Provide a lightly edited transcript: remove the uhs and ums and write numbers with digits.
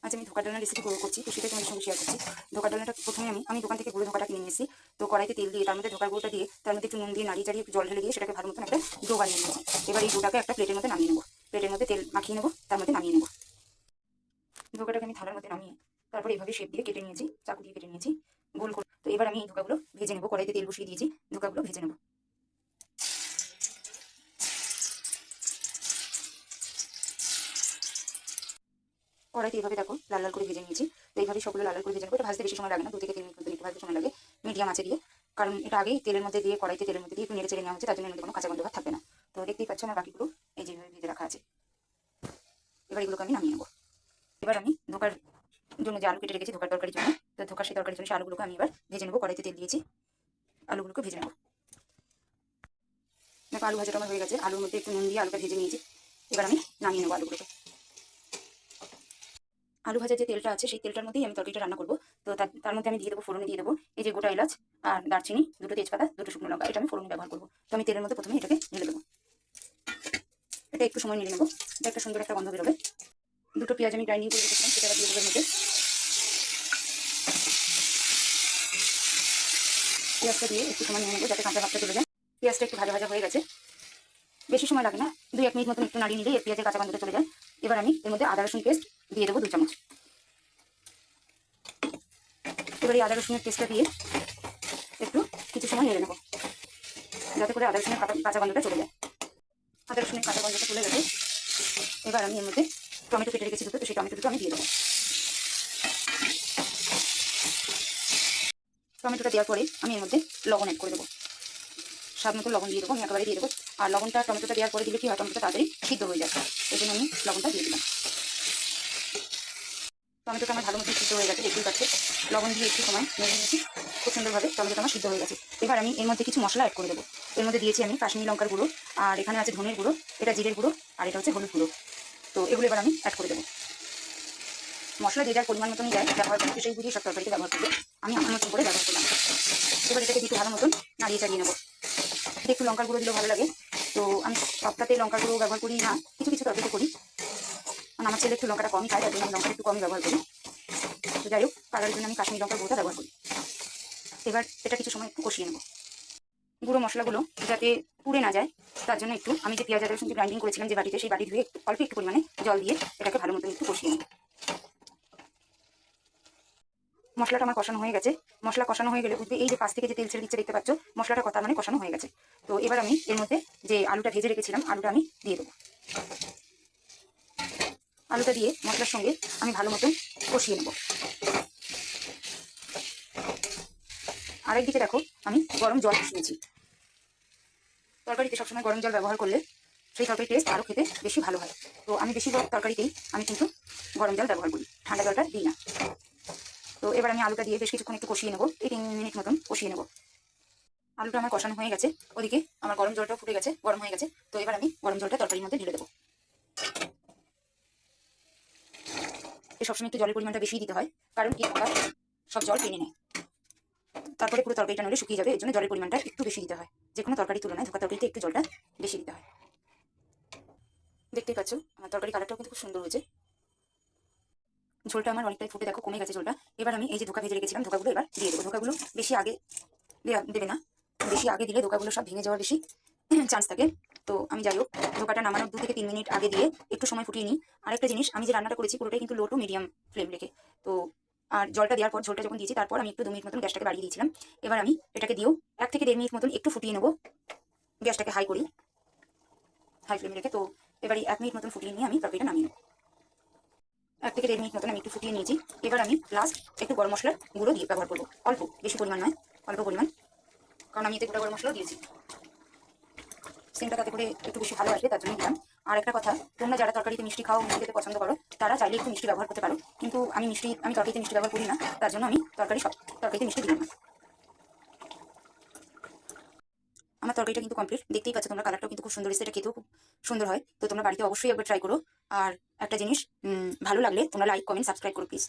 আজ আমি ধোকার ডালনা রেসিপি করছি, তো সেটাই তোমাদের সঙ্গে শেয়ার করছি। ধোকার ডালনাটা প্রথমে আমি দোকান থেকে গুঁড়ো ধোকাটা কিনে নিয়েছি। তো কড়াইতে তেল দিয়ে তার মধ্যে ধোকার গুঁড়োটা দিয়ে তার মধ্যে একটু নুন দিয়ে নাড়িয়ে চাড়িয়ে একটু জল ঢেলে দিয়ে সেটাকে ভালো মতন একটা ডো বানিয়ে নিয়েছি। এবার এই ডোটাকে একটা প্লেটের মধ্যে নামিয়ে নেবো। প্লেটের মধ্যে তেল মাখিয়ে নেবো, তার মধ্যে নামিয়ে নেবো। ধোকাটাকে আমি থালার মধ্যে নামিয়ে তারপরে এইভাবে শেপ দিয়ে কেটে নিয়েছি, চাকু দিয়ে কেটে নিয়েছি গোল করে। তো এবার আমি এই ধোকাগুলো ভেজে নেবো। কড়াইতে তেল বসিয়ে দিয়েছি, ধোকাগুলো ভেজে নেবো। কড়াইতে এইভাবে দেখো লাল লাল করে ভেজে নিয়েছি। তো এইভাবে সবগুলো লাল লাল করে ভেজে নেবো। এটা ভাজতে বেশি সময় লাগে না, 2 থেকে 3 মিনিট মতো একটু ভাজতে সময় লাগে মিডিয়াম আঁচে দিয়ে। কারণ এটা আগেই তেলের মধ্যে দিয়ে কড়াইতে তেলের মধ্যে দিয়ে একটু নেড়ে চেড়ে নেওয়া হচ্ছে, তার জন্য এর মধ্যে কোনো কাঁচা গন্ধ ভাব থাকবে না। তো দেখতেই পাচ্ছ আমার বাকিগুলো এই যেভাবে ভেজে রাখা আছে। এবার এগুলোকে আমি নামিয়ে নেবো। এবার আমি ধোকার জন্য যে আলু কেটে রেখেছি ধোকার তরকারির জন্য, তো ধোকার সেই তরকারির জন্য সেই আলুগুলোকে আমি এবার ভেজে নেবো। কড়াইতে তেল দিয়েছি, আলুগুলোকে ভেজে নেবো। দেখো আলু ভাজাটা আমার হয়ে গেছে। আলুর মধ্যে একটু নুন দিয়ে আলুটা ভেজে নিয়েছি। এবার আমি নামিয়ে নেবো আলুগুলোকে। আলু ভাজার যে তেলটা আছে সেই তেলটার মধ্যেই আমি তরকারিটা রান্না করবো। তো তার মধ্যে আমি দিয়ে দেবো, ফোড়নে দিয়ে দেবো এই যে গোটা এলাচ আর দারচিনি, 2টো তেজপাতা, 2টো শুকনো লঙ্কা। এটা আমি ফোড়নে ব্যবহার করবো। তো আমি তেলের মধ্যে প্রথমে এটাকে ঢেলে দেবো। এটা একটু সময় নিয়ে নেবো, এটা একটা সুন্দর একটা গন্ধ বেরোবে। 2টো পেঁয়াজ আমি গ্রাইন্ডিং করে রেখেছিলাম, সেটা দিয়ে দেবো এর মধ্যে। পেঁয়াজটা দিয়ে একটু সময় নিয়ে নেবো যাতে কাঁচা ভাবটা চলে যায়। পেঁয়াজটা একটু ভাজা ভাজা হয়ে গেছে, বেশি সময় লাগে না, 2-1 মিনিট মতন একটু নাড়িয়ে নিলেই পেঁয়াজের কাঁচা গন্ধটা চলে যায়। এবার আমি এর মধ্যে আদা রসুন পেস্ট দিয়ে দেবো 2 চামচ। এবার এই আদা রসুনের পেস্টটা দিয়ে একটু কিছু সময় নেড়ে নেবো যাতে করে আদা রসুনের কাঁচা গন্ধটা চলে যায়। আদা রসুনের কাঁচা গন্ধটা চলে গেছে। এবার আমি এর মধ্যে টমেটো কেটে রেখেছি 2টো, তো সেই টমেটো দুটো আমি দিয়ে দেবো। টমেটোটা দেওয়ার পরে আমি এর মধ্যে লবণ অ্যাড করে দেবো। স্বাদ মতো লবণ দিয়ে দেবো, আমি একেবারে দিয়ে দেবো। আর লবণটা টমেটোটা দেওয়ার পরে দিলে কি হয়, টমেটোটা তাড়াতাড়ি সিদ্ধ হয়ে যায়, এই জন্য আমি লবণটা দিয়ে দিলাম। টমেটোটা আমার ভালো মতো সিদ্ধ হয়ে গেছে, দেখতেই পাচ্ছে। লবণ দিয়ে একটু সময় নেড়ে নিয়েছি, খুব সুন্দরভাবে টমেটোটা আমার সিদ্ধ হয়ে গেছে। এবার আমি এর মধ্যে কিছু মশলা অ্যাড করে দেবো। এর মধ্যে দিয়েছি আমি কাশ্মীরি লঙ্কার গুঁড়ো, আর এখানে আছে ধনের গুঁড়ো, এটা জিরের গুঁড়ো, আর এটা হচ্ছে হলুদ গুঁড়ো। তো এগুলো এবার আমি অ্যাড করে দেবো। মশলা যে যার পরিমাণ মতনই যায় ব্যবহার করতে, সেই বুঝিয়ে সব তরকারিতে ব্যবহার করবে। আমি আমার মতন করে ব্যবহার করলাম। এবার এটাকে একটু ভালো মতন নাড়িয়ে চাড়িয়ে নেবো। এটা একটু লঙ্কার গুঁড়ো দিলেও ভালো লাগে। তো আমি সবটাতে লঙ্কার গুঁড়ো ব্যবহার করি না, কিছু কিছু তরকারিতে করি। কারণ আমার ছেলে একটু লঙ্কাটা কমই খায়, তার জন্য আমি লঙ্কাটা একটু কমই ব্যবহার করি। তো যাই হোক, কালারের জন্য আমি কাশ্মীরি লঙ্কার গুঁড়োটা ব্যবহার করি। এবার এটা কিছু সময় একটু কষিয়ে নেবো। গুঁড়ো মশলাগুলো যাতে পুড়ে না যায়, তার জন্য একটু আমি যে পেঁয়াজ আদা রসুন গ্রাইন্ডিং করেছিলাম যে বাটিতে, সেই বাটি ধুয়ে অল্প একটু পরিমাণে জল দিয়ে এটাকে ভালো মতন একটু কষিয়ে নেব। মশলাটা আমার কষানো হয়ে গেছে। মশলা কষানো হয়ে গেলে বুঝবে এই যে পাশ থেকে যে তেল ছেড়ে দিচ্ছে দেখতে পাচ্ছ, মশলাটা কথা মানে কষানো হয়ে গেছে। তো এবার আমি এর মধ্যে যে আলুটা ভেজে রেখেছিলাম আলুটা আমি দিয়ে দেবো। আলুটা দিয়ে মশলার সঙ্গে আমি ভালো মতন কষিয়ে নেব। আরেকদিকে দেখো আমি গরম জল বসিয়েছি। তরকারিতে সবসময় গরম জল ব্যবহার করলে সেই তরকারি টেস্ট আরও খেতে বেশি ভালো হয়। তো আমি বেশিরভাগ তরকারিতেই আমি কিন্তু গরম জল ব্যবহার করি, ঠান্ডা জলটা দিই না। তো এবার আমি আলুটা দিয়ে বেশ কিছুক্ষণ একটু কষিয়ে নেবো, এই 3 মিনিট মতন কষিয়ে নেবো। আলুটা আমার কষানো হয়ে গেছে, ওদিকে আমার গরম জলটা ফুটে গেছে, গরম হয়ে গেছে। তো এবার আমি গরম জলটা তরকারির মধ্যে ঢেলে দেবো। সবসময় একটু জলের পরিমাণটা বেশি দিতে হয়, কারণ কি ওটা সব জল টেনে নেয়, তারপরে পুরো তরকারিটা নইলে শুকিয়ে যাবে। এর জন্য জলের পরিমাণটা একটু বেশি দিতে হয়। যে কোনো তরকারি তুলনায় ধোকা তরকারিতে একটু জলটা বেশি দিতে হয়। দেখতেই পাচ্ছ আমার তরকারি কালারটাও কিন্তু খুব সুন্দর হয়েছে। ঝোলটা আমার অনেকটাই ফুটে দেখো কমে গেছে ঝোলটা। এবার আমি এই যে ধোকা ভেজে রেখেছিলাম ধোকাগুলো এবার দিয়ে দেবো। ধোকাগুলো বেশি আগে দেবে না, বেশি আগে দিলে ধোকাগুলো সব ভেঙে যাওয়ার বেশি চান্স থাকে। তো আমি যাই হোক ধোকাটা নামানোর 2 থেকে 3 মিনিট আগে দিয়ে একটু সময় ফুটিয়ে নিই। আরেকটা জিনিস, আমি যে রান্নাটা করেছি পুরোটাই কিন্তু লো টু মিডিয়াম ফ্লেম রেখে। তো আর জলটা দেওয়ার পর, ঝোলটা যখন দিয়েছি তারপর আমি একটু 2 মিনিট মতন গ্যাসটাকে বাড়িয়ে দিয়েছিলাম। এবার আমি এটাকে দিয়েও 1 থেকে 1.5 মিনিট মতন একটু ফুটিয়ে নেবো। গ্যাসটাকে হাই করি, হাই ফ্লেমে রেখে। তো এবার এই 1 মিনিট মতন ফুটিয়ে নিয়ে আমি তরকারিটা নামিয়ে নেবো। 1 থেকে 1.5 মিনিট মতন আমি একটু ফুটিয়ে নিয়েছি। এবার আমি লাস্ট একটু গরম মশলার গুঁড়ো দিয়ে ব্যবহার করবো, অল্প, বেশি পরিমাণ নয়, অল্প পরিমাণ, কারণ আমি এতে গোটা গরম মশলাও দিয়েছি। সেন্টটা তাতে করে একটু বেশি ভালো আসবে, তার জন্য দিলাম। আর একটা কথা, তোমরা যারা তরকারিতে মিষ্টি খাও, মিষ্টি খেতে পছন্দ করো, তারা চাইলে একটু মিষ্টি ব্যবহার করতে পারো। কিন্তু আমি তরকারিতে মিষ্টি ব্যবহার করি না, তার জন্য আমি সব তরকারিতে মিষ্টি দিলাম না। আমার তরকারিটা কিন্তু কমপ্লিট, দেখতেই পাচ্ছ তোমরা, কালারটাও কিন্তু খুব সুন্দর এসেছে, এটা খেতেও খুব সুন্দর হয়। তো তোমরা বাড়িতে অবশ্যই একবার ট্রাই করো। আর একটা জিনিস, ভালো লাগলে তোমরা লাইক, কমেন্ট, সাবস্ক্রাইব করো প্লিজ।